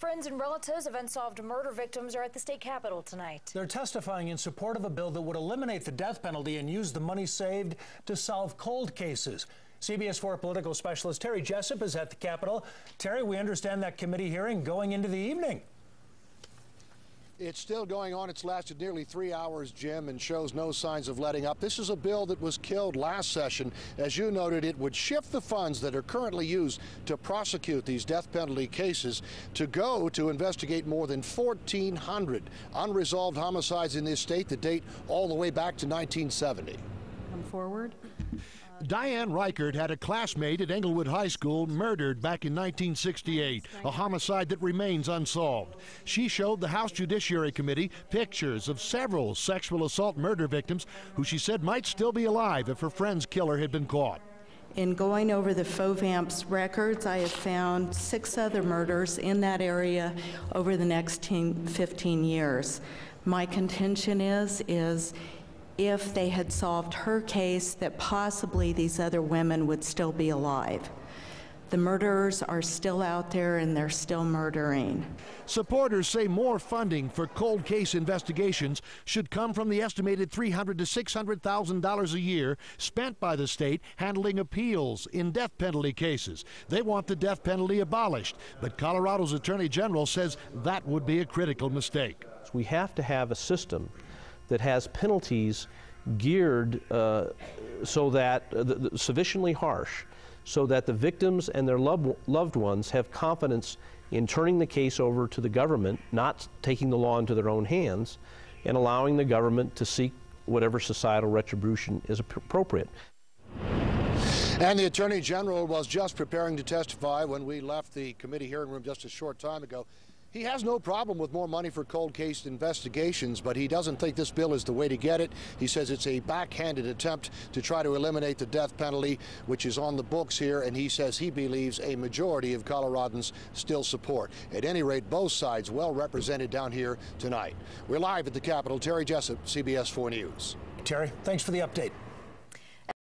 Friends and relatives of unsolved murder victims are at the state capitol tonight. They're testifying in support of a bill that would eliminate the death penalty and use the money saved to solve cold cases. CBS4 political specialist Terry Jessup is at the Capitol. Terry, we understand that committee hearing going into the evening. It's still going on. It's lasted nearly 3 hours, Jim, and shows no signs of letting up. This is a bill that was killed last session. As you noted, it would shift the funds that are currently used to prosecute these death penalty cases to go to investigate more than 1,400 unresolved homicides in this state that date all the way back to 1970. Come forward. Diane Reichert had a classmate at Englewood High School murdered back in 1968, a homicide that remains unsolved. She showed the House Judiciary Committee pictures of several sexual assault murder victims who she said might still be alive if her friend's killer had been caught. In going over the FOHVAMP's records, I have found 6 other murders in that area over the next 15 years. My contention is if they had solved her case, that possibly these other women would still be alive. The murderers are still out there and they're still murdering. Supporters say more funding for cold case investigations should come from the estimated $300,000 to $600,000 a year spent by the state handling appeals in death penalty cases. They want the death penalty abolished, but Colorado's Attorney General says that would be a critical mistake. We have to have a system that has penalties geared so that sufficiently harsh so that the victims and their loved ones have confidence in turning the case over to the government, not taking the law into their own hands, and allowing the government to seek whatever societal retribution is appropriate. And the Attorney General was just preparing to testify when we left the committee hearing room just a short time ago. He has no problem with more money for cold case investigations, but he doesn't think this bill is the way to get it. He says it's a backhanded attempt to try to eliminate the death penalty, which is on the books here, and he says he believes a majority of Coloradans still support. At any rate, both sides well represented down here tonight. We're live at the Capitol. Terry Jessup, CBS 4 News. Terry, thanks for the update.